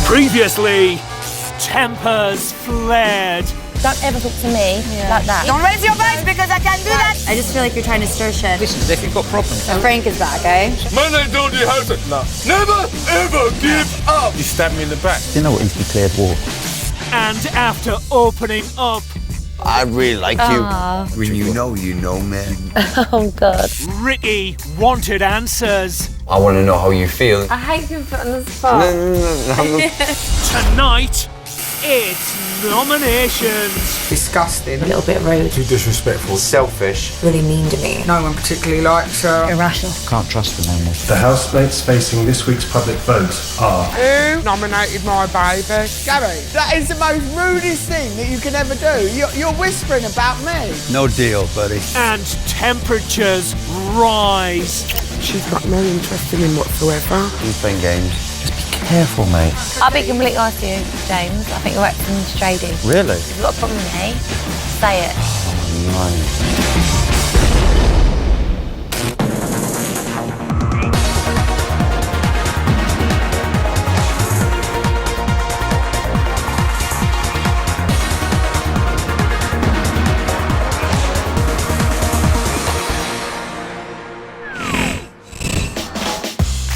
Previously, tempers flared. Don't ever talk to me like that. Don't raise your voice because I can't do that. I just feel like you're trying to stir shit. Listen, if you've got problems. And Frank is back, eh? My name's Dodgy Housen. No. Never, ever give up. You stabbed me in the back. Do you know what is declared war? And after opening up, I really like you. When you know, man. Oh, God. Ricky wanted answers. I want to know how you feel. I hate being put on the spot. No. Tonight, it's nominations. Disgusting. A little bit rude. Too disrespectful. Selfish. Really mean to me. No one particularly likes her. Irrational. Can't trust them anymore. The housemates facing this week's public votes are... Who nominated my baby? Gary, that is the most rudest thing that you can ever do. You're whispering about me. No deal, buddy. And temperatures rise. She's got no interest in him whatsoever. He's playing games. Just be careful, mate. I'll be completely honest with you, James. I think you're acting shady. Really? If you've got a problem with me, say it.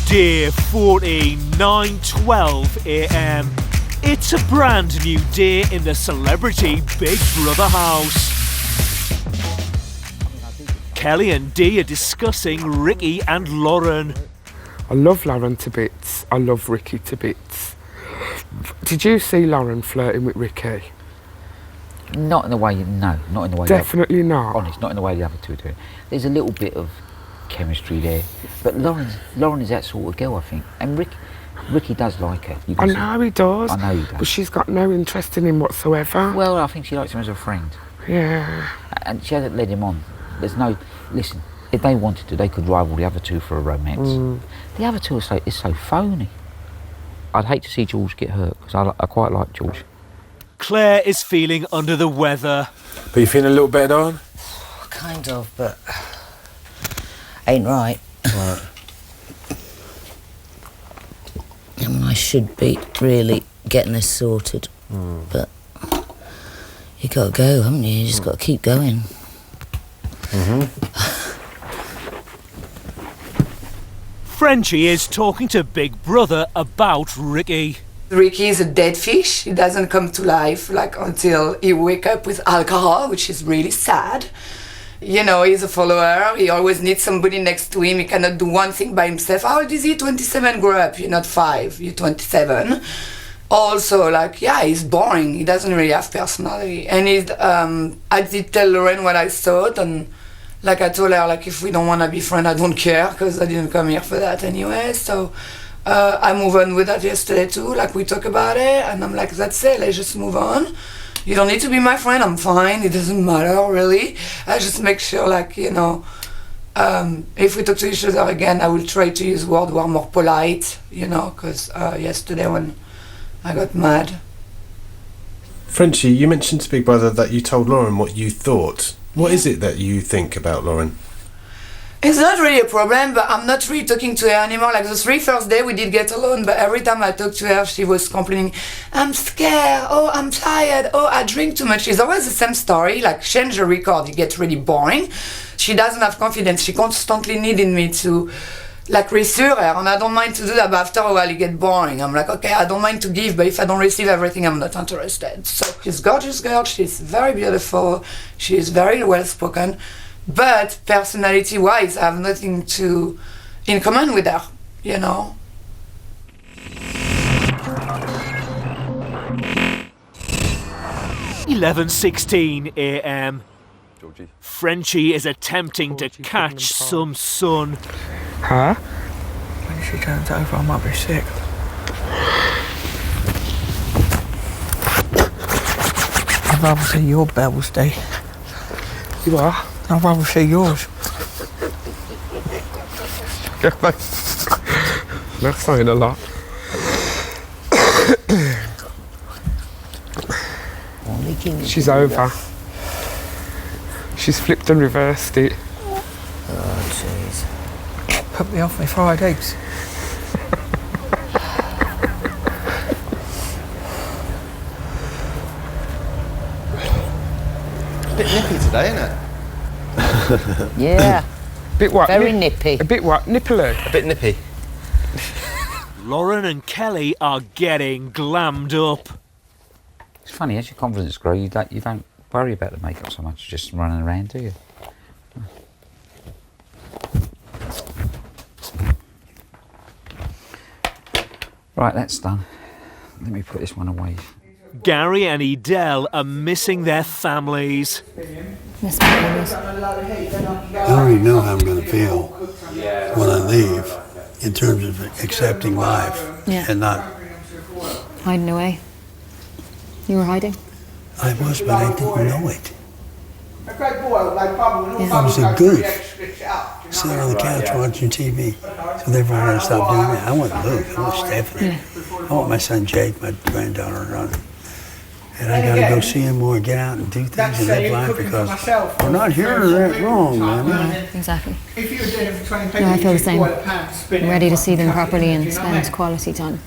Day 40, 9:12 a.m. It's a brand new day in the celebrity Big Brother house. Kelly and Dee are discussing Ricky and Lauren. I love Lauren to bits. I love Ricky to bits. Did you see Lauren flirting with Ricky? Not in the way, no, not in the way. Definitely not. Honest, not in the way the other two do it. There's a little bit of chemistry there, but Lauren is that sort of girl, I think, and Ricky does like her. I know he does. I know he does. But she's got no interest in him whatsoever. Well, I think she likes him as a friend. Yeah. And she hasn't led him on. There's no... Listen, if they wanted to, they could rival the other two for a romance. The other two are so phony. I'd hate to see George get hurt, because I quite like George. Claire is feeling under the weather. But you feeling a little better, Darren? Kind of, but... ain't right. Right. I mean, I should be really getting this sorted, but you got to go, haven't you? You just got to keep going. Frenchie is talking to Big Brother about Ricky. Ricky is a dead fish. He doesn't come to life until he wake up with alcohol, which is really sad. You know, he's a follower. He always needs somebody next to him. He cannot do one thing by himself. How old is he? 27. Grow up. You're not 5. You're 27. Also, he's boring. He doesn't really have personality. And I did tell Lauren what I thought, and I told her, if we don't want to be friends, I don't care, because I didn't come here for that anyway. So I moved on with that yesterday too. We talk about it, and I'm like, that's it. Let's just move on. You don't need to be my friend, I'm fine, it doesn't matter, really. I just make sure, if we talk to each other again, I will try to use words that are more polite, because yesterday when I got mad. Frenchie, you mentioned to Big Brother that you told Lauren what you thought. What is it that you think about Lauren? It's not really a problem, but I'm not really talking to her anymore. The 3 first days we did get alone, but every time I talked to her, she was complaining, I'm scared, oh, I'm tired, oh, I drink too much. It's always the same story, change the record, it gets really boring. She doesn't have confidence, she constantly needing me to, reassure her, and I don't mind to do that, but after a while it gets boring. I'm okay, I don't mind to give, but if I don't receive everything, I'm not interested. So she's a gorgeous girl, she's very beautiful, she's very well spoken. But personality-wise, I have nothing in common with her, 11:16 a.m. Frenchie is attempting to catch some sun. Huh? When she turns over, I might be sick. I'd rather see your bells, Dee. You are? I'd rather see yours. That's saying a lot. She's over. She's flipped and reversed it. Oh, jeez. Put me off my fried eggs. nippy today, isn't it? Yeah. Bit what? Very nippy. A bit what? Nipply. A bit nippy. Lauren and Kelly are getting glammed up. It's funny, as your confidence grows, you don't worry about the makeup so much, just running around, do you? Right, that's done. Let me put this one away. Gary and Edel are missing their families. Miss my babies. I already know how I'm going to feel when I leave in terms of accepting life and not. Hiding away. You were hiding? I was, but I didn't know it. A great boy, like Bubba, I was a goof. Sitting on the couch watching TV. So therefore I got to stop doing that. I want Luke. I want Stephanie. I want my son Jake, my granddaughter Ronnie. And I got to go see him more, get out and do things and live life because we're not hearing that wrong, man. Exactly. If you were doing it for 20 people, No, I feel the same. boil a pan, spin I'm it, ready to see them properly and you know spend what I mean? quality time.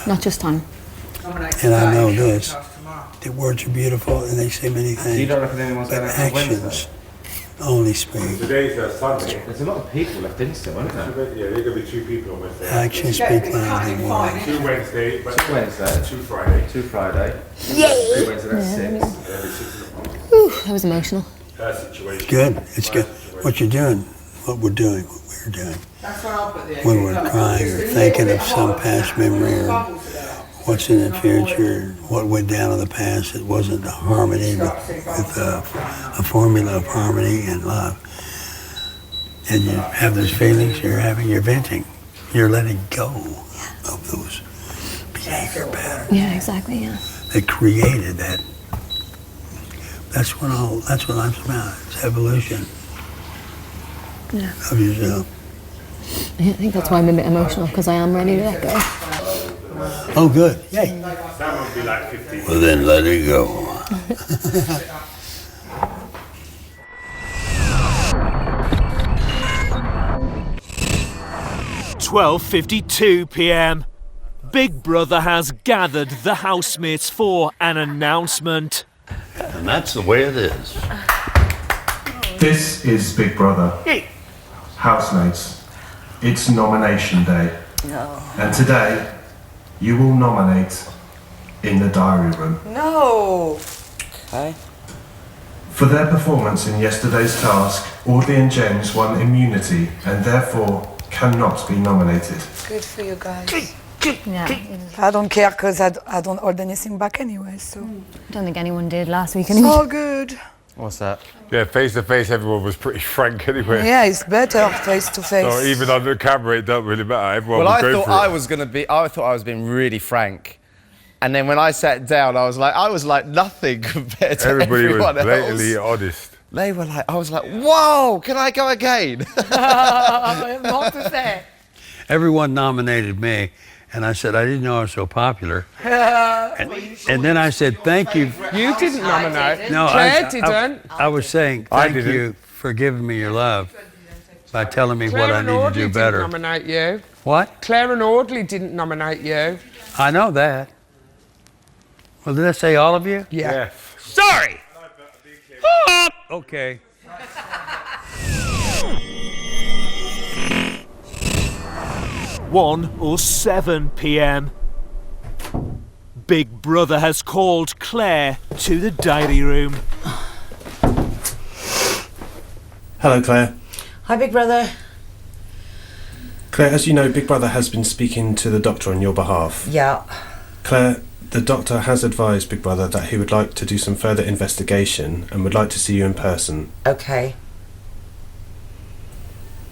Not just time. And I know this, that words are beautiful and they say many things, You don't reckon anyone's but going to actions only speak. Today's Sunday. There's a lot of people left in still, isn't there? Yeah, there's going to be 2 people on Wednesday. Actions speak louder than words. 2 Wednesday, but 2 Wednesday. 2 Friday. 2 Friday. Yay! 2 Wednesday, that's 6. Whew, that was emotional. Situation. Good, it's good. What you're doing, what we're doing, what we're doing. When we're crying or thinking of some past memory or what's in the future, what went down in the past, it wasn't a harmony with a formula of harmony and love. And you have those feelings, you're venting. You're letting go of those behavior patterns. Yeah, exactly, yeah. That created that. That's what life's about. It's evolution of yourself. I think that's why I'm a bit emotional, because I am ready to let go. Oh, good. Yay. That would be like 15. Well, then let it go. 12:52 p.m. Big Brother has gathered the housemates for an announcement. And that's the way it is. This is Big Brother. Housemates, it's nomination day. And today, you will nominate in the diary room. No. Okay. For their performance in yesterday's task, Audley and James won immunity and therefore cannot be nominated. Good for you guys. Yeah. I don't care because I don't hold anything back anyway, so. I don't think anyone did last week anyway. So good. What's that? Yeah, face to face, everyone was pretty frank anyway. Yeah, it's better face to face. So even under camera, it don't really matter. Everyone Well, was I going thought for it. I thought I was being really frank. And then when I sat down, I was like nothing compared to Everybody was everyone blatantly else. honest. They were like, I was like, whoa, can I go again? Everyone nominated me, and I said, I didn't know I was so popular. And then I said, thank you. You didn't nominate. No, Claire didn't. I was saying, I thank didn't. you for giving me your love by telling me Claire what I and need to Audley do didn't better. nominate you. What? Claire and Audley didn't nominate you. I know that. Well, did I say all of you? Yeah. Sorry! Okay. 1:07 p.m. Big Brother has called Claire to the diary room. Hello, Claire. Hi, Big Brother. Claire, as you know, Big Brother has been speaking to the doctor on your behalf. Yeah. Claire, the doctor has advised Big Brother that he would like to do some further investigation and would like to see you in person. Okay.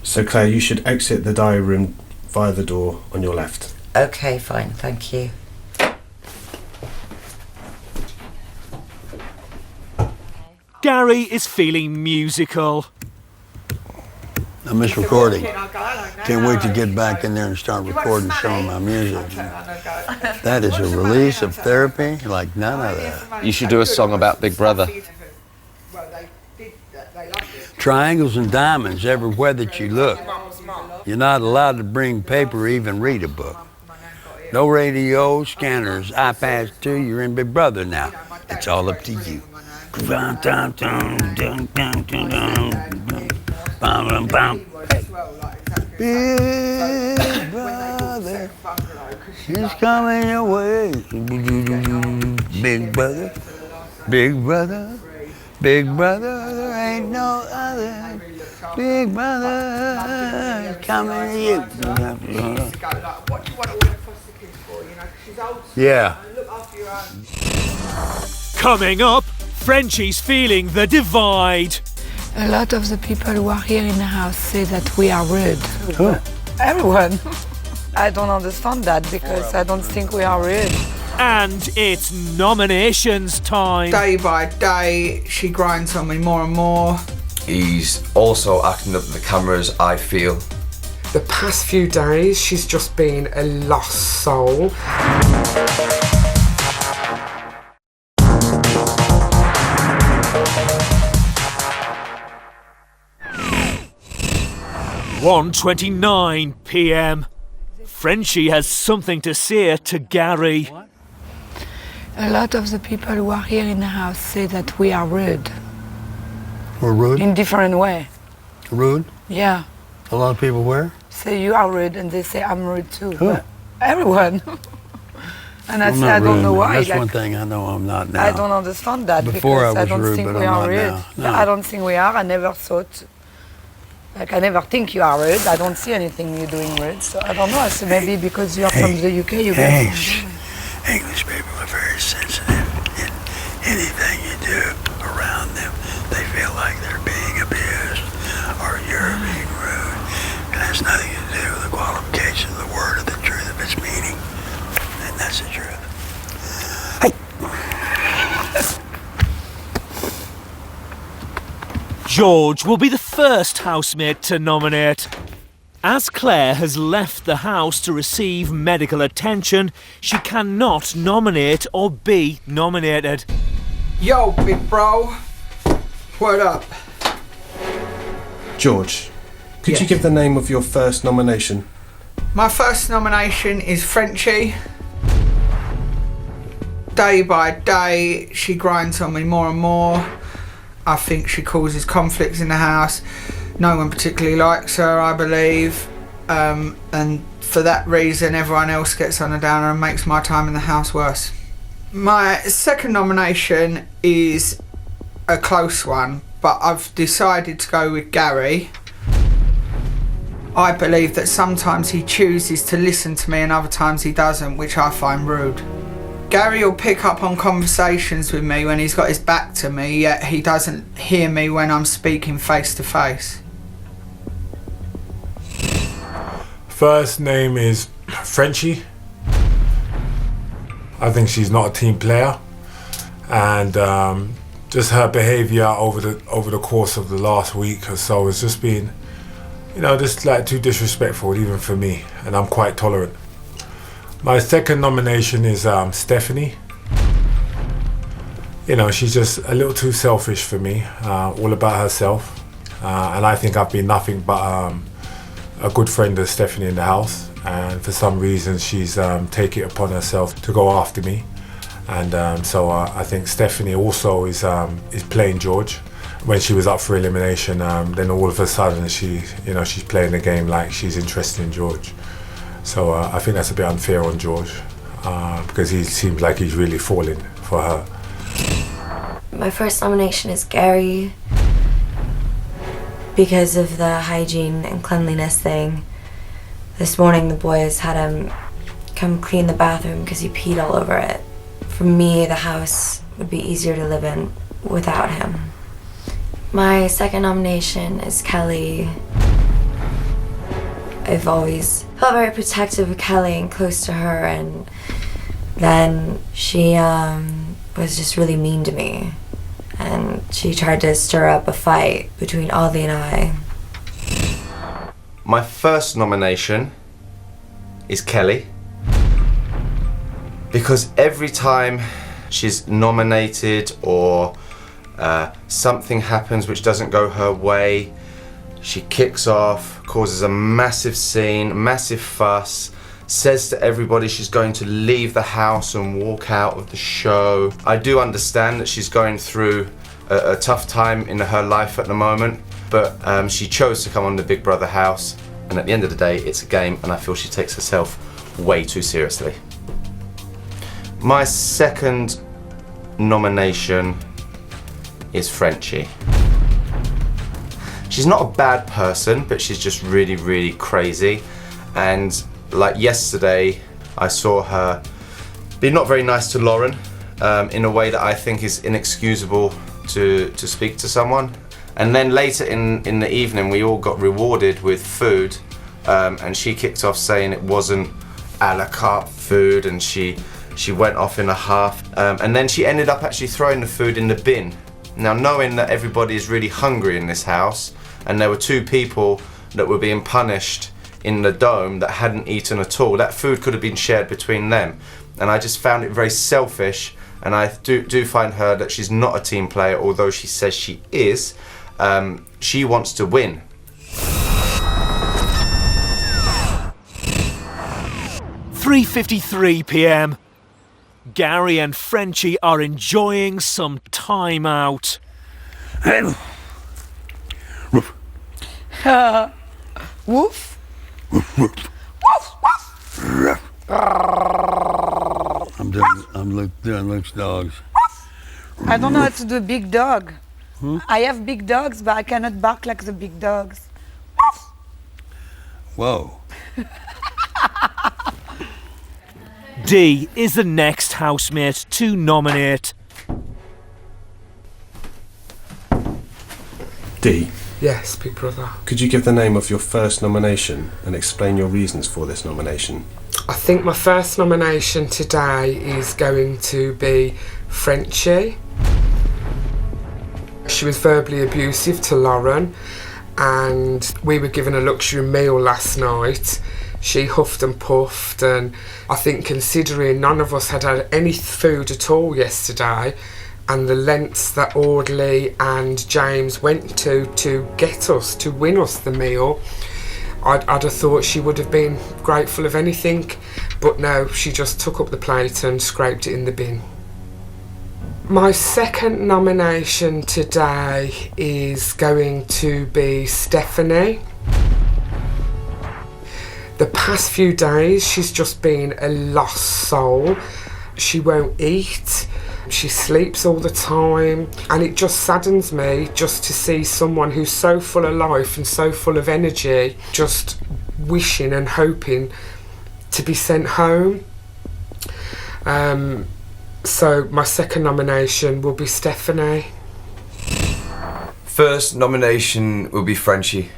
So, Claire, you should exit the diary room via the door on your left. Okay, fine. Thank you. Gary is feeling musical. I miss recording. Can't wait to get back in there and start recording some of my music. That is a release of therapy like none other. You should do a song about Big Brother. Triangles and diamonds everywhere that you look. You're not allowed to bring paper or even read a book. No radio, scanners, iPads too. You're in Big Brother now. It's all up to you. Big brother, he's coming your way. Big brother, big brother, big brother, there ain't no other. Big brother, is coming to you. Yeah. Coming up, Frenchie's feeling the divide. A lot of the people who are here in the house say that we are rude. Who? Everyone. I don't understand that because I don't think we are rude. And it's nominations time. Day by day, she grinds on me more and more. He's also acting up to the cameras, I feel. The past few days, she's just been a lost soul. (1:29 p.m. Frenchie has something to say to Gary. A lot of the people who are here in the house say that we are rude. We're rude? In different way. Rude? Yeah. A lot of people were? Say you are rude and they say I'm rude too. Who? But everyone. And I I'm say not I don't rude. know why. That's like, one thing I know I'm not now. I don't understand that Before because I was don't rude, think but we I'm are not rude. now. No. I don't think we are. I never thought. Like I never think you are rude. I don't see anything you doing rude. So I don't know. I say maybe because you are from the UK, you get. English people are very sensitive. In anything you do around them, they feel like they're being abused or you're being rude. It has nothing to do with the qualification of the word or the truth of its meaning. And that's the truth. George will be the first housemate to nominate. As Claire has left the house to receive medical attention, she cannot nominate or be nominated. Yo, big bro. What up? George, could Yes. you give the name of your first nomination? My first nomination is Frenchie. Day by day, she grinds on me more and more. I think she causes conflicts in the house. No one particularly likes her, I believe. And for that reason, everyone else gets on her downer and makes my time in the house worse. My second nomination is a close one, but I've decided to go with Gary. I believe that sometimes he chooses to listen to me and other times he doesn't, which I find rude. Gary will pick up on conversations with me when he's got his back to me, yet he doesn't hear me when I'm speaking face to face. First name is Frenchie. I think she's not a team player, and just her behaviour over the course of the last week or so has just been, just like too disrespectful even for me, and I'm quite tolerant. My second nomination is Stephanie. She's just a little too selfish for me, all about herself, and I think I've been nothing but a good friend of Stephanie in the house, and for some reason she's taken it upon herself to go after me, and so I think Stephanie also is playing George. When she was up for elimination, then all of a sudden she's playing the game like she's interested in George. So I think that's a bit unfair on George, because he seems like he's really falling for her. My first nomination is Gary because of the hygiene and cleanliness thing. This morning the boys had him come clean the bathroom because he peed all over it. For me, the house would be easier to live in without him. My second nomination is Kelly. I've always felt very protective of Kelly and close to her, and then she was just really mean to me, and she tried to stir up a fight between Ollie and I. My first nomination is Kelly, because every time she's nominated or something happens which doesn't go her way, she kicks off, causes a massive scene, massive fuss, says to everybody she's going to leave the house and walk out of the show. I do understand that she's going through a tough time in her life at the moment, but she chose to come on the Big Brother house, and at the end of the day, it's a game, and I feel she takes herself way too seriously. My second nomination is Frenchie. She's not a bad person, but she's just really, really crazy. And like yesterday, I saw her be not very nice to Lauren in a way that I think is inexcusable to speak to someone. And then later in the evening, we all got rewarded with food, and she kicked off saying it wasn't a la carte food, and she went off in a huff. And then she ended up actually throwing the food in the bin. Now, knowing that everybody is really hungry in this house, and there were 2 people that were being punished in the dome that hadn't eaten at all, that food could have been shared between them. And I just found it very selfish, and I do find her that she's not a team player, although she says she is. She wants to win. "3:53 p.m. Gary and Frenchie are enjoying some time out. Woof. I'm doing Luke's dogs. I don't know how to do big dog. I have big dogs, but I cannot bark like the big dogs. Whoa. D is the next housemate to nominate. D. Yes, Big Brother. Could you give the name of your first nomination and explain your reasons for this nomination? I think my first nomination today is going to be Frenchie. She was verbally abusive to Lauren, and we were given a luxury meal last night. She huffed and puffed, and I think considering none of us had had any food at all yesterday, and the lengths that Audley and James went to get us, to win us the meal, I'd have thought she would have been grateful of anything, but no, she just took up the plate and scraped it in the bin. My second nomination today is going to be Stephanie. The past few days, she's just been a lost soul. She won't eat, she sleeps all the time, and it just saddens me just to see someone who's so full of life and so full of energy just wishing and hoping to be sent home. So my second nomination will be Stephanie. First nomination will be Frenchie.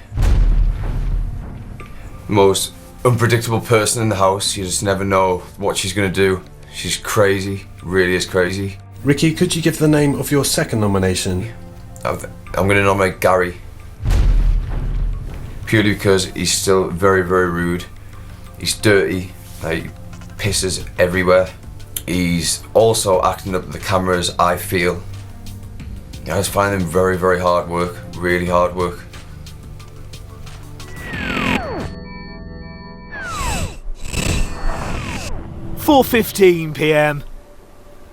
Most unpredictable person in the house. You just never know what she's going to do. She's crazy, really is crazy. Ricky, could you give the name of your second nomination? I'm going to nominate Gary. Purely because he's still very, very rude. He's dirty, like pisses everywhere. He's also acting up the cameras, I feel. I just find him very, very hard work, really hard work. "4:15 p.m.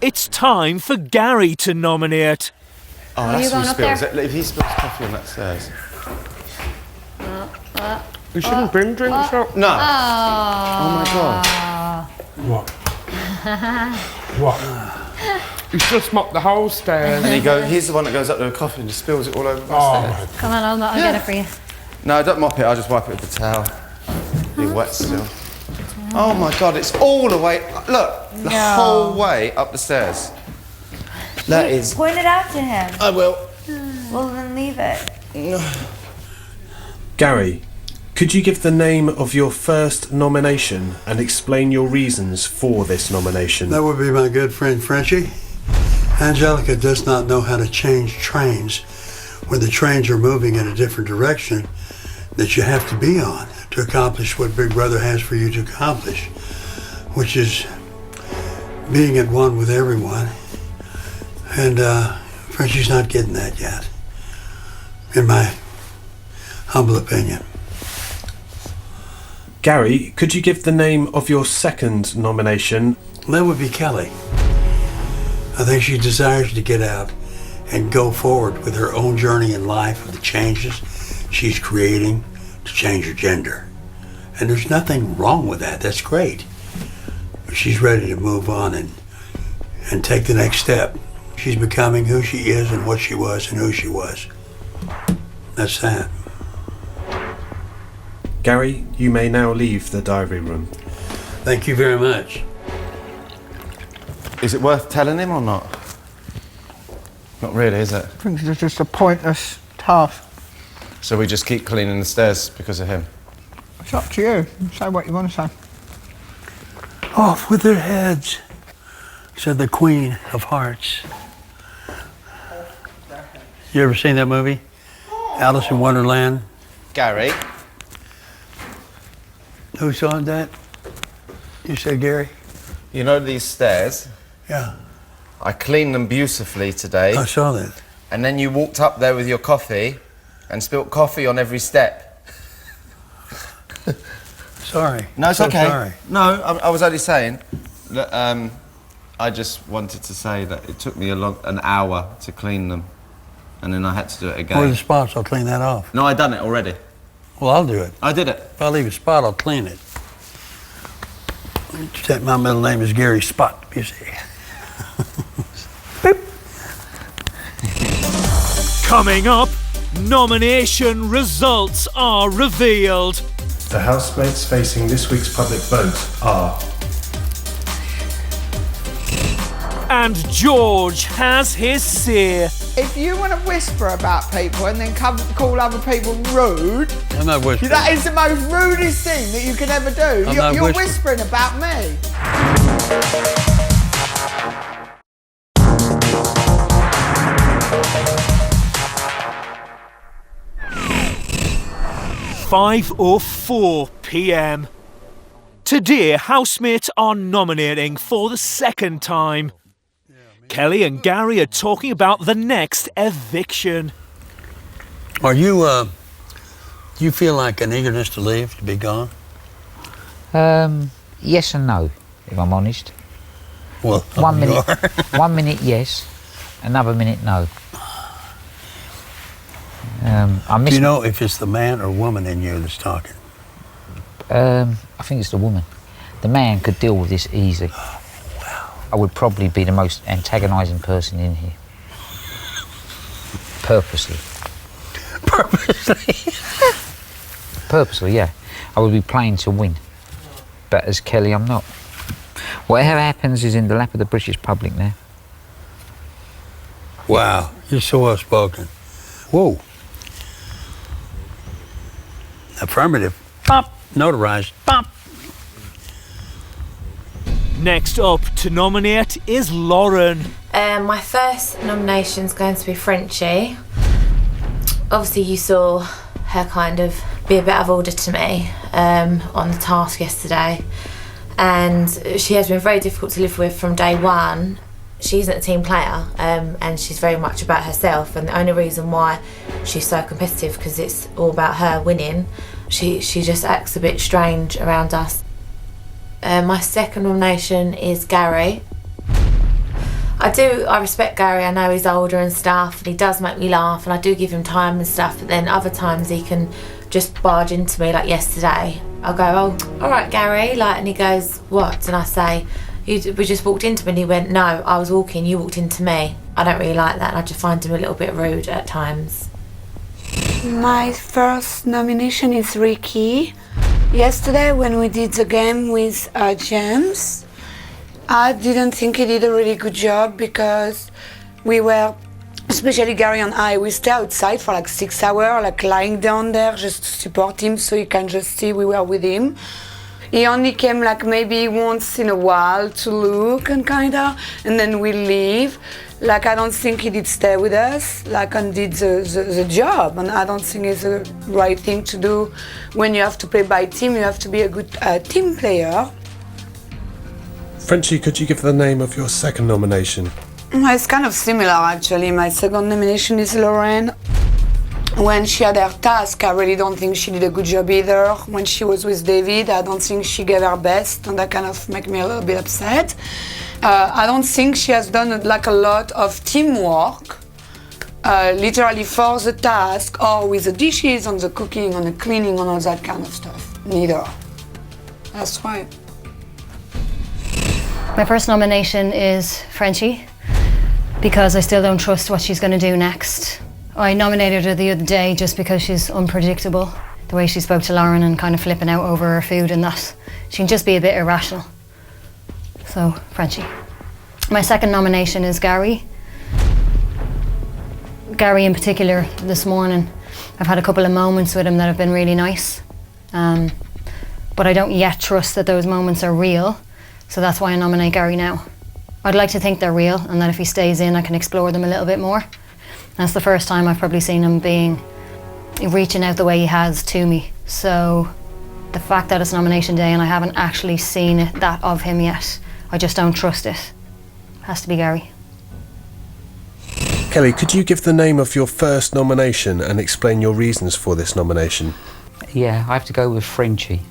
It's time for Gary to nominate. Oh, Are that's you who going up spills there? it. If he spills coffee on that stairs. You shouldn't bring drinks up. No. Oh my God. What? What? He's just mopped the whole stairs. And he's the one that goes up to a coffee and just spills it all over the stairs. Come on, I'll get it for you. No, don't mop it, I'll just wipe it with the towel. Be wet still. Oh my God, it's all the way, look, the whole way up the stairs. That is... Point it out to him. I will. Well, then leave it. Gary, could you give the name of your first nomination and explain your reasons for this nomination? That would be my good friend Frenchie. Angelica does not know how to change trains when the trains are moving in a different direction that you have to be on to accomplish what Big Brother has for you to accomplish, which is being at one with everyone. And Frenchie's not getting that yet, in my humble opinion. Gary, could you give the name of your second nomination? That would be Kelly. I think she desires to get out and go forward with her own journey in life, with the changes she's creating to change her gender. And there's nothing wrong with that. That's great. But she's ready to move on and take the next step. She's becoming who she is and what she was and who she was. That's that. Gary, you may now leave the diary room. Thank you very much. Is it worth telling him or not? Not really, is it? I think it's just a pointless task. So we just keep cleaning the stairs because of him? It's up to you. Say what you want to say. Off with their heads, said the Queen of Hearts. You ever seen that movie? Alice in Wonderland? Gary? Who saw that? You said Gary? You know these stairs? Yeah. I cleaned them beautifully today. I saw that. And then you walked up there with your coffee and spilt coffee on every step. Sorry. No, it's So okay. sorry. No, I was only saying that I just wanted to say that it took me an hour to clean them, and then I had to do it again. Where are the spots? I'll clean that off. No, I done it already. Well, I'll do it. I did it. If I leave a spot, I'll clean it. My middle name is Gary Spot, you see. Coming up, nomination results are revealed. The housemates facing this week's public vote are... And George has his say. If you want to whisper about people and then call other people rude, I'm not whispering. that is the most rudest thing that you can ever do. I'm not You're whispering. whispering about me. .04 p.m. Today, housemates are nominating for the second time. Kelly and Gary are talking about the next eviction. Are you, do you feel like an eagerness to leave, to be gone? Yes and no, if I'm honest. Well, 1 you minute, are. 1 minute yes, another minute no. I miss. Do you know if it's the man or woman in you that's talking? I think it's the woman. The man could deal with this easy. I would probably be the most antagonising person in here. Purposely. Purposely? Purposely, yeah. I would be playing to win. But as Kelly, I'm not. Whatever happens is in the lap of the British public now. Wow, you're so well spoken. Whoa. Affirmative. Pop. Notarized. Pop. Next up to nominate is Lauren. My first nomination's going to be Frenchie. Obviously you saw her kind of be a bit out of order to me on the task yesterday, and she has been very difficult to live with from day one. She isn't a team player, and she's very much about herself, and the only reason why she's so competitive because it's all about her winning. She just acts a bit strange around us. My second nomination is Gary. I respect Gary. I know he's older and stuff, and he does make me laugh, and I do give him time and stuff, but then other times he can just barge into me, like yesterday. I'll go, oh, all right, Gary, like, and he goes, what? And I say, we just walked into me, and he went, no, I was walking, you walked into me. I don't really like that, and I just find him a little bit rude at times. My first nomination is Ricky. Yesterday when we did the game with James, I didn't think he did a really good job because we were, especially Gary and I, we stay outside for like 6 hours, like lying down there just to support him so he can just see we were with him. He only came like maybe once in a while to look and kinda, and then we leave. Like I don't think he did stay with us, like and did the job, and I don't think it's the right thing to do. When you have to play by team, you have to be a good team player. Frenchie, could you give the name of your second nomination? It's kind of similar actually. My second nomination is Lauren. When she had her task, I really don't think she did a good job either. When she was with David, I don't think she gave her best, and that kind of made me a little bit upset. I don't think she has done like a lot of teamwork literally for the task or with the dishes, on the cooking, on the cleaning, on all that kind of stuff. Neither. That's right. My first nomination is Frenchie, because I still don't trust what she's going to do next. I nominated her the other day just because she's unpredictable. The way she spoke to Lauren and kind of flipping out over her food and that. She can just be a bit irrational. So, Frenchie. My second nomination is Gary. Gary in particular, this morning, I've had a couple of moments with him that have been really nice. But I don't yet trust that those moments are real, so that's why I nominate Gary now. I'd like to think they're real, and that if he stays in, I can explore them a little bit more. That's the first time I've probably seen him reaching out the way he has to me. So the fact that it's nomination day and I haven't actually seen that of him yet, I just don't trust it. Has to be Gary. Kelly, could you give the name of your first nomination and explain your reasons for this nomination? Yeah, I have to go with Frenchie.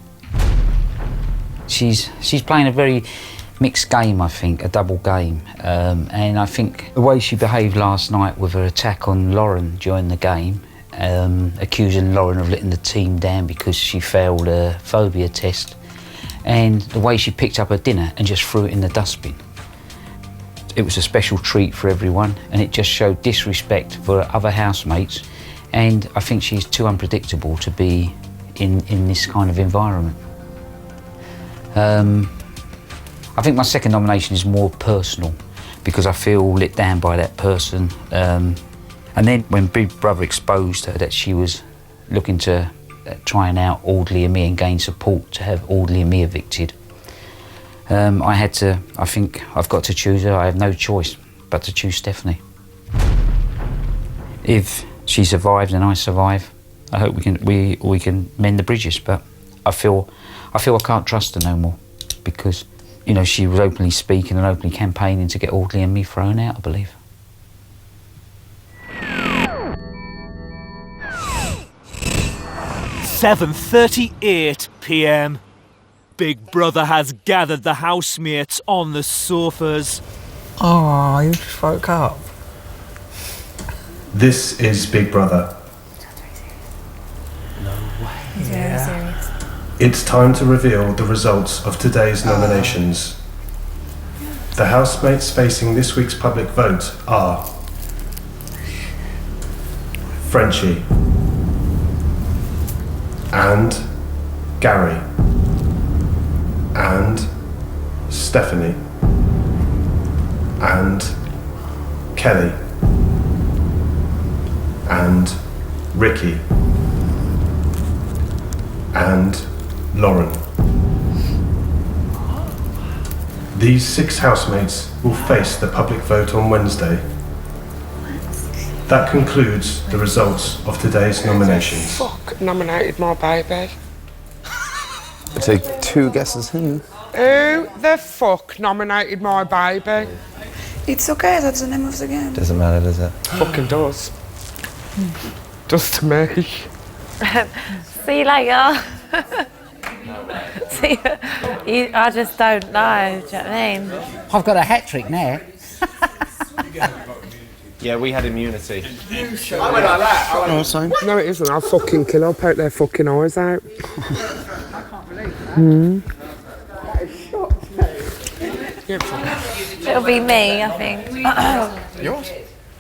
She's playing a very mixed game, I think, a double game. And I think the way she behaved last night with her attack on Lauren during the game, accusing Lauren of letting the team down because she failed a phobia test, and the way she picked up her dinner and just threw it in the dustbin. It was a special treat for everyone, and it just showed disrespect for other housemates, and I think she's too unpredictable to be in this kind of environment. I think my second nomination is more personal because I feel let down by that person. And then when Big Brother exposed her that she was looking to try and out Audley and me and gain support to have Audley and me evicted, I think I've got to choose her. I have no choice but to choose Stephanie. If she survives and I survive, I hope we can mend the bridges, but I feel I can't trust her no more because, you know, she was openly speaking and openly campaigning to get Audley and me thrown out, I believe. £7:38 p.m. Big Brother has gathered the housemates on the sofas. Oh, you just woke up. This is Big Brother. Very serious. It's time to reveal the results of today's nominations. The housemates facing this week's public vote are Frenchie and Gary and Stephanie and Kelly and Ricky and Lauren. These 6 housemates will face the public vote on Wednesday. That concludes the results of today's nominations. Fuck nominated my baby. Take 2 guesses. Who the fuck nominated my baby? It's okay, that's the name of the game. Doesn't matter, does it? Fucking does. Does to me. See you later. See, I just don't know, do you know what I mean? I've got a hat trick now. Yeah, we had immunity. I went like that. No, same. No, it isn't. I'll fucking kill. I'll poke their fucking eyes out. It'll be me, I think. Yours?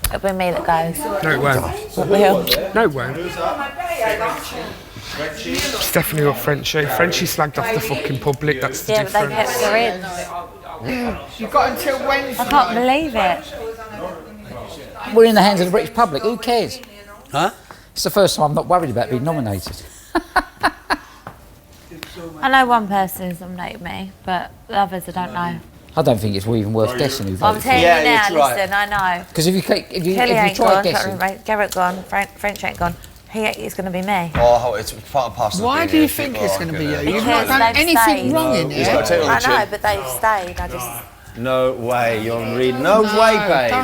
It'll be me that goes. No, it won't. What will? No, it won't. Stephanie or Frenchie. Frenchie slagged off the fucking public, that's the Yeah, but they difference. kept her in. You've got until Wednesday. I can't believe it. We're in the hands of the British public, who cares? Huh? It's the first time I'm not worried about being nominated. I know one person who's nominated me, but the others I don't know. I don't think it's even worth guessing who voted I'm for telling you. you now, listen, I know. Because if you Kelly ain't try gone, guessing... Garrett gone, French ain't gone. It's going to be me. Oh, it's part and parcel. Why do you think it's going to be you? You've not done they've anything stayed. wrong in He's here. got to take it on the I know, chin. but they've stayed. I just. No way, you're reading. No way, babe.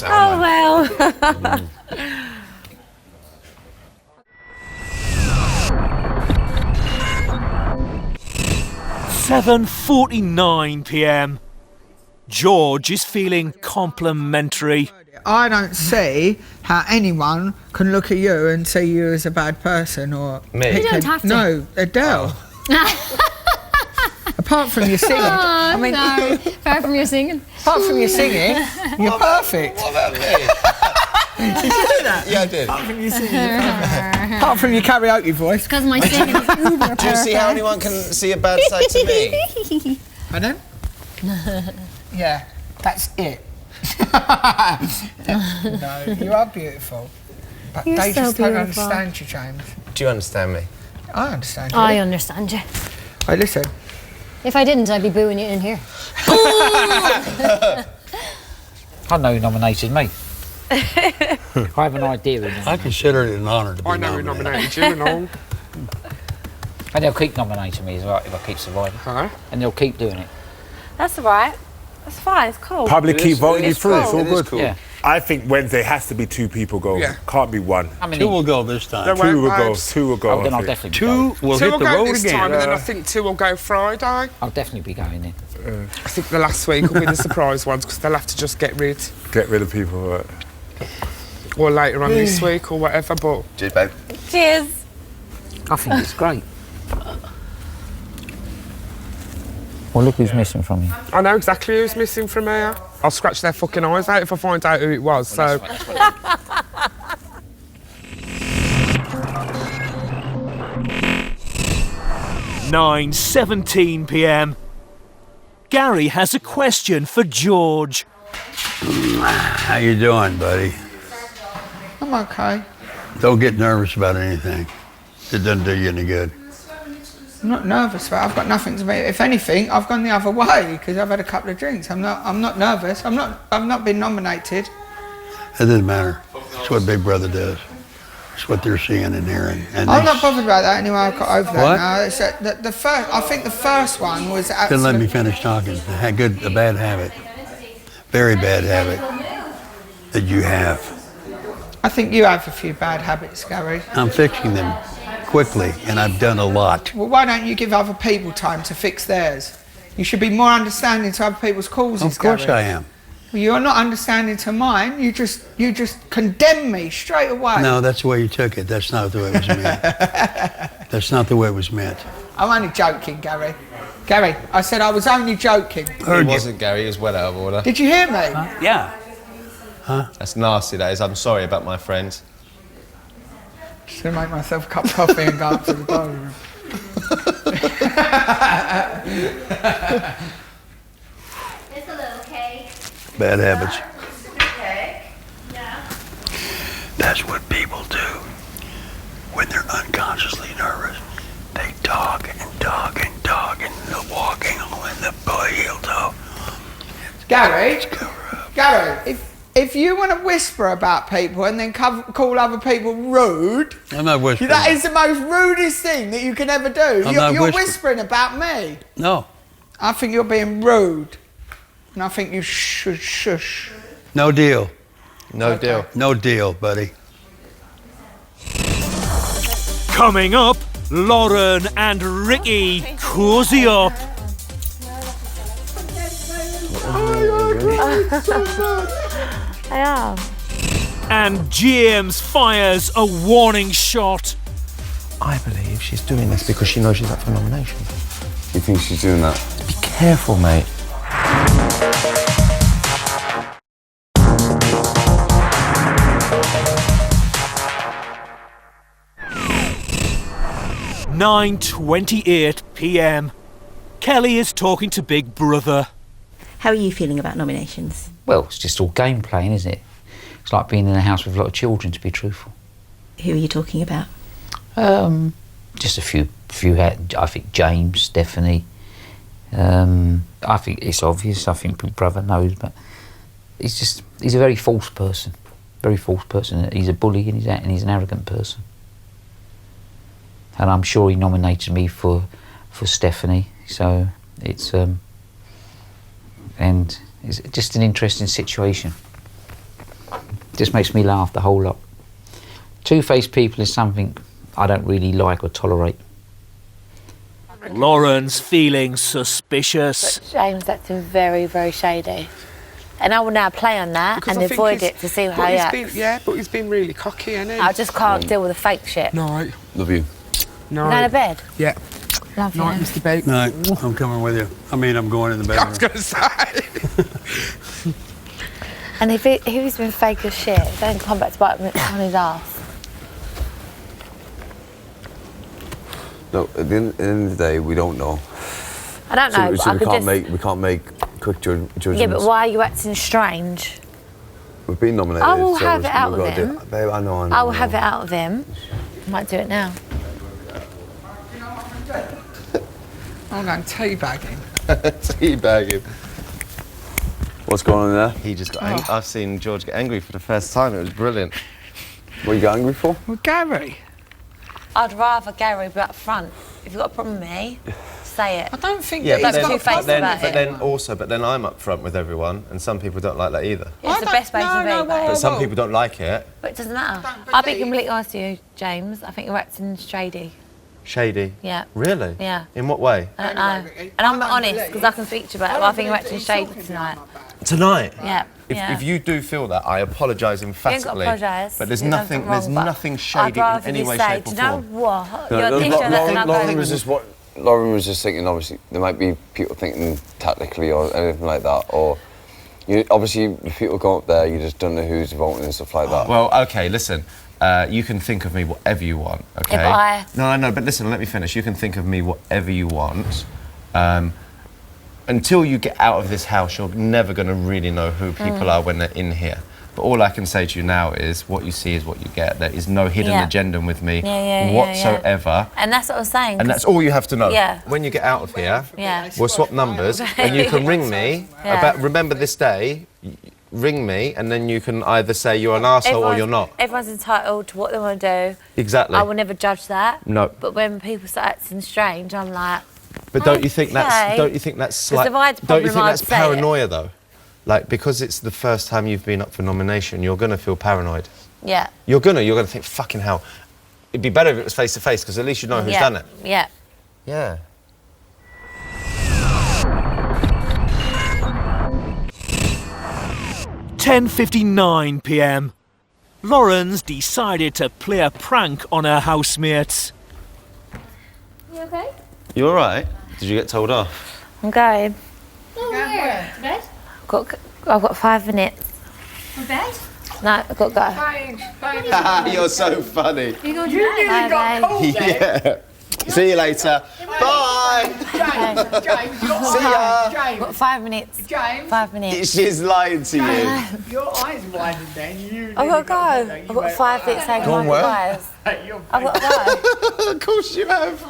Oh well. 7:49 p.m. George is feeling complimentary. I don't see how anyone can look at you and see you as a bad person or... Me? You don't have to. No, Adele. Apart from your singing. Apart from your singing. Apart from your singing, you're perfect. What about me? Did you do that? Yeah, I did. Apart from your singing, you're perfect. Apart from your karaoke voice. Because my singing is uber perfect. Do you see how anyone can see a bad side to me? Pardon? Yeah, that's it. No, you are beautiful. But You're they so just don't beautiful. understand you, James. Do you understand me? I understand you. I understand you. Hey, listen. If I didn't, I'd be booing you in here. I know who nominated me. I have an idea. I consider it an honour to be I know who nominated you and all. And they'll keep nominating me as well if I keep surviving. And they'll keep doing it. That's all right. That's fine. It's cool. Public keep voting you through. It's all good. Cool. Yeah. I think Wednesday has to be 2 people go. Yeah. Can't be 1. How many? 2 will go this time. 2 will go. 2 will go. Oh, then I I'll think. definitely 2 will 2 hit will the go road this again. time, and then I think 2 will go Friday. I'll definitely be going in. I think the last week will be the surprise ones because they'll have to just get rid. Get rid of people. Right? Or later on this week or whatever, but... Cheers, babe. Cheers. I think it's great. Well, look who's missing from you. I know exactly who's missing from here. I'll scratch their fucking eyes out if I find out who it was, so... 9:17 p.m. Gary has a question for George. How you doing, buddy? I'm okay. Don't get nervous about anything. It doesn't do you any good. I'm not nervous, but I've got nothing to make. If anything, I've gone the other way because I've had a couple of drinks. I'm not nervous. I've not been nominated. It doesn't matter. It's what Big Brother does. It's what they're seeing and hearing. And I'm not bothered about that anyway. I've got over that What? now. It's, the first, I think the first one was Didn't let me absolutely... finish talking. A bad habit. Very bad habit that you have. I think you have a few bad habits, Gary. I'm fixing them quickly, and I've done a lot. Well, why don't you give other people time to fix theirs? You should be more understanding to other people's causes, Of course Gary. I am. Well, you're not understanding to mine. You just condemn me straight away. No, that's the way you took it. That's not the way it was meant. That's not the way it was meant. I'm only joking, Gary. Gary, I said I was only joking. He wasn't, Gary. He was well out of order. Did you hear me? Yeah. Huh? That's nasty, that is. I'm sorry about my friend. Just gonna make myself a cup of coffee and go up to the dining room. It's a little cake. Bad habits. Cake? Yeah. That's what people do when they're unconsciously nervous. They talk and talk and talk and they're walking on the heel toe. Gary, if you want to whisper about people and then call other people rude, I'm not whispering. that is the most rudest thing that you can ever do. I'm You're, not you're whispering. whispering about me. No. I think you're being rude. And I think you should shush. No deal. No deal. No deal, buddy. Coming up, Lauren and Ricky cozy up. I am. And James fires a warning shot. I believe she's doing this because she knows she's up for nomination. You think she's doing that? Be careful, mate. (9:28 p.m. Kelly is talking to Big Brother. How are you feeling about nominations? Well, it's just all game playing, isn't it? It's like being in a house with a lot of children, to be truthful. Who are you talking about? Just a few. I think James, Stephanie. I think it's obvious. I think Big Brother knows, but he's a very false person. Very false person. He's a bully and he's an arrogant person. And I'm sure he nominated me for Stephanie. So it's and it's just an interesting situation. Just makes me laugh the whole lot. Two-faced people is something I don't really like or tolerate. Lauren's feeling suspicious. James, that's been very, very shady. And I will now play on that Because and I think avoid he's- it to see how but he he's acts. been- Yeah, but he's been really cocky, hasn't he? I just can't deal with the fake shit. No. Love you. No. Go to bed. Yeah. Love you. Night, Mr. Bates. No, I'm coming with you. I mean, I'm going in the I was bedroom. going to say. And if he's been fake as shit, don't come back to bite him on his ass. No, at the end of the day, we don't know. I don't know, but So I we could can't just... we can't make quick judgments. Yeah, but why are you acting strange? We've been nominated. I will so have it out we've with got to do him. it. Babe, I know. I will have it out of him. I might do it now. Hold on, teabagging. Teabagging. What's going on there? He just got angry. I've seen George get angry for the first time. It was brilliant. What you got angry for? Well, Gary. I'd rather Gary be up front. If you've got a problem with me, say it. I don't think Yeah, that but he's then, got a problem about it. but then I'm up front with everyone, and some people don't like that either. It's the best way to be, babe. But some people don't like it. But it doesn't matter. I'll be completely honest with you, James. I think you're acting shady. Shady. Yeah. Really? Yeah. In what way? I don't know. And I'm honest, because I can speak to you about it, but I think you're acting shady tonight. Tonight. Yeah. If you do feel that, I apologise emphatically. You ain't got to apologise. But there's You've done nothing. something There's wrong, but nothing I'd shady in rather any you way, say, shape, do or you know form. what? No, You're a teacher, and I'll Lauren go. was just Lauren was just thinking. Obviously, there might be people thinking tactically or anything like that, or obviously if people go up there, you just don't know who's voting and stuff like that. Well, okay, listen. You can think of me whatever you want, okay? Yeah, but No, I know, but listen, let me finish. You can think of me whatever you want. Until you get out of this house, you're never going to really know who people are when they're in here. But all I can say to you now is what you see is what you get. There is no hidden agenda with me whatsoever. And that's what I'm saying. And that's all you have to know. Yeah. When you get out of here, Yeah. we'll swap numbers and you can ring me Yeah. about remember this day, ring me, and then you can either say you're an arsehole or you're not. Everyone's entitled to what they want to do. Exactly. I will never judge that. No. But when people start acting strange, I'm like, But don't you think Okay. that's 'Cause like if I had a don't you problem, think I'd that's say it. paranoia though? Like because it's the first time you've been up for nomination, you're gonna feel paranoid. yeah. You're gonna think fucking hell. It'd be better if it was face to face because at least you know who's yeah. done it. Yeah. Yeah. (10:59 p.m). Lauren's decided to play a prank on her housemates. You okay? You alright? Did you get told off? I'm going. Oh, where? To bed? I've got 5 minutes. To bed? No, I've got to go. You're so funny. You going to bed? Bye, Yeah. See you later. Bye. James, See ya. I've got 5 minutes. James. 5 minutes. She's lying to you. Your eyes widened then. You I've got to go. I've got 5 minutes saying Go on, goodbye, where? guys. I've got to go. Of course you have.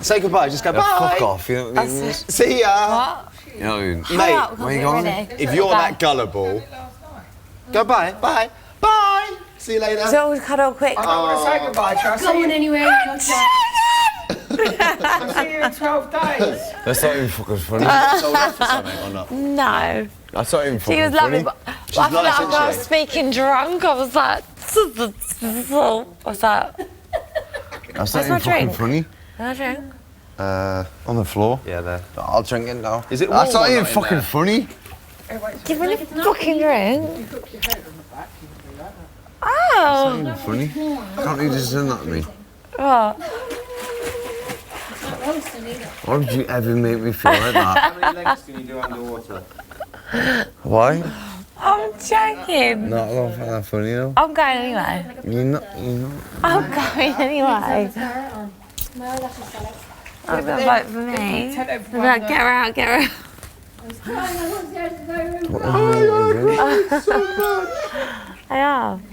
Say goodbye. Just go bye. Fuck off. You know what I mean? See ya. What? You know, Mate, up, where you get going? ready. if you're Bye. that gullible, go bye. Bye. Bye. See you later. So we'll cuddle quick. I don't want to say goodbye, Chelsea. Going anywhere you don't want. I'll see you in 12 days. That's not even fucking funny. Told off for something or not? No. That's not even fucking She was funny. lovely, but I feel like when I was speaking drunk, I was like, what's that? That's Where's not my even fucking drink? funny. Can I drink? On the floor. Yeah, there. I'll drink it now. Is it That's warm not or even not in fucking there? funny. Give me a fucking drink. Not Oh. even funny. Can't you just do that to me? What? Why would you ever make me feel like that? How many legs can you do underwater? Why? I'm joking. No, I don't find that funny though. I'm going anyway. You're not. I'm going anyway. I'm going to vote for me. They're like, get her out, get her out. I am.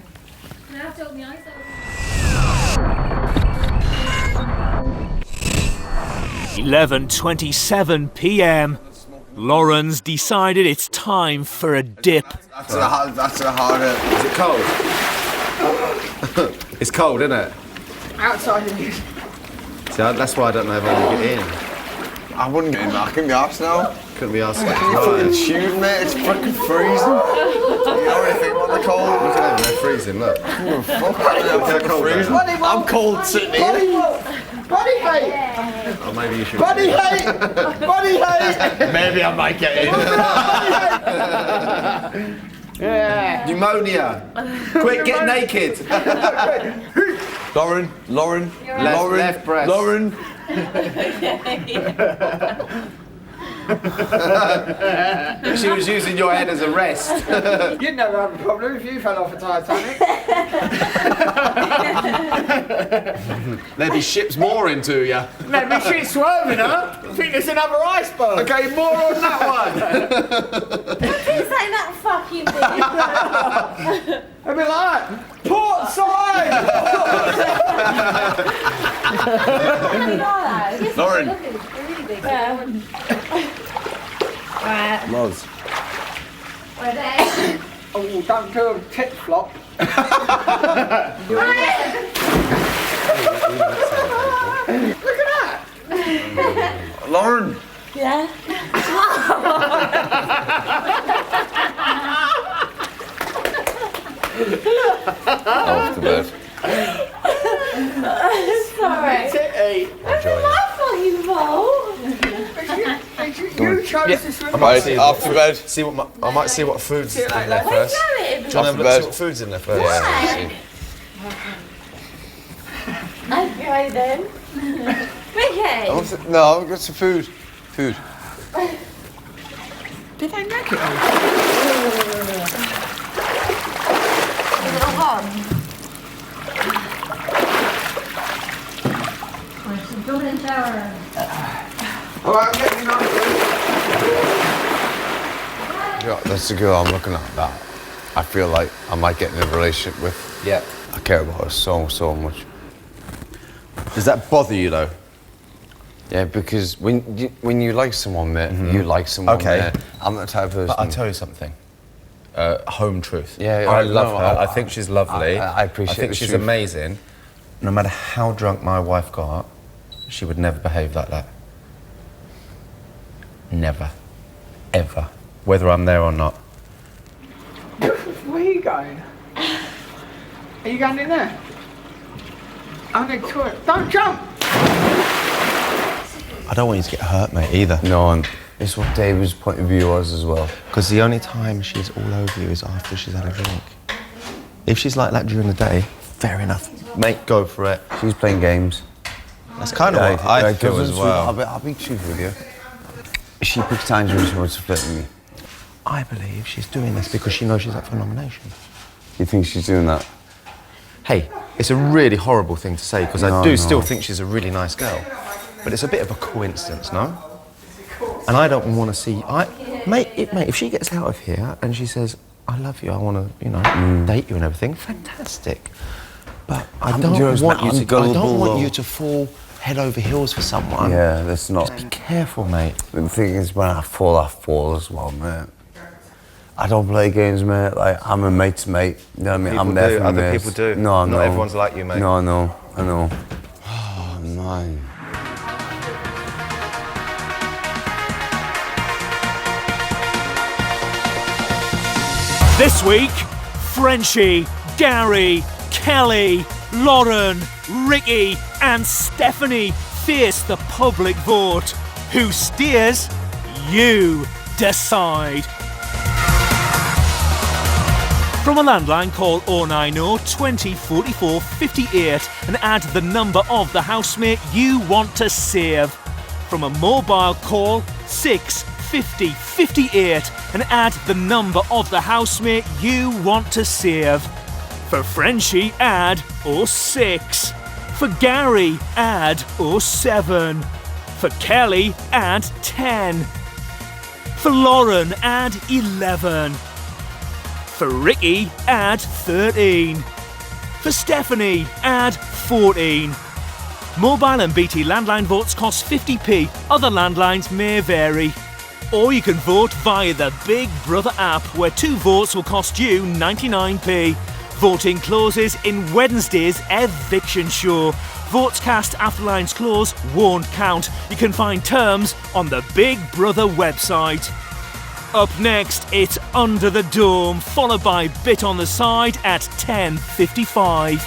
11:27 p.m. Lauren's decided it's time for a dip. That's a harder. Is it cold? It's cold, isn't it? Outside of you. See, that's why I don't know if I can get in. I wouldn't get in back in the arse now. Couldn't be asked. You're fucking tube, mate. It's fucking freezing. You know anything about the cold? Look at them, they're freezing, look. Fuck, I'm cold, freezing. I'm cold sitting here. Body weight. Or maybe you should. Body hate! Body hate! Maybe I might get in. Yeah. Pneumonia. Quick, get naked. Lauren, Left breast. Lauren. She was using your head as a rest. You'd never have a problem if you fell off a Titanic. There'd be ships mooring to you. Maybe she's swerving her. I think there's another iceberg. Okay, more on that one. It's like that fucking thing. I'd be like, port side! Lauren. Right. Loz. Where they? Oh, don't do a tit flop. Lauren. Yeah. Off to bed. Sorry. Titty. It's my fucking fault. You chose this with Right, off to bed. See what I might see what food's in there Where's first. going? Do you want to see what food's in there first? Okay then. Ricky. No, I've got some food. Food. Did they make it all? A little hot. Jump in the shower. Alright, I'm getting on. Yeah, that's the girl I'm looking at. That I feel like I might get in a relationship with. Yeah. I care about her so much. Does that bother you though? Yeah, because when you like someone, mate, you like someone. Okay. Mate. I'm the type of person. But I'll tell you something. Home truth. Yeah, I love her. I think she's lovely. I appreciate I think the she's truth. amazing. No matter how drunk my wife got, she would never behave like that. Never. Ever. Whether I'm there or not. Where are you going? Are you going in there? I'm going to the toilet. Don't jump! I don't want you to get hurt, mate, either. No, and it's what David's point of view was as well. Because the only time she's all over you is after she's had a drink. If she's like that during the day, fair enough. Mate, go for it. She's playing games. That's kind of what I feel as well. I'll be truthful with you. She picks times when she wants to flirt with me. I believe she's doing this because she knows she's up for nomination. You think she's doing that? Hey, it's a really horrible thing to say because I No, do no. still think she's a really nice girl. But it's a bit of a coincidence, no? And I don't want to see... Mate, if she gets out of here and she says, I love you, I want to, date you and everything, fantastic. But I don't want you to fall head over heels for someone. Yeah, that's not. Just be careful, mate. The thing is, when I fall as well, mate. I don't play games, mate. Like, I'm a mate's mate. You know what I mean? I'm there for my Other mates. people do. No, Not everyone's like you, mate. No, I know. Oh, man. This week, Frenchie, Gary, Kelly, Lauren, Ricky and Stephanie face the public vote. Who steers? You decide. From a landline, call 090 20 44 58 and add the number of the housemate you want to save. From a mobile, call 650 58 and add the number of the housemate you want to save. For Frenchie, add 06. For Gary, add 07. For Kelly, add 10. For Lauren, add 11. For Ricky, add 13. For Stephanie, add 14. Mobile and BT landline votes cost 50p. Other landlines may vary. Or you can vote via the Big Brother app, where 2 votes will cost you 99p. Voting closes in Wednesday's eviction show. Votes cast after lines close won't count. You can find terms on the Big Brother website. Up next, it's Under the Dome, followed by Bit on the Side at 10:55.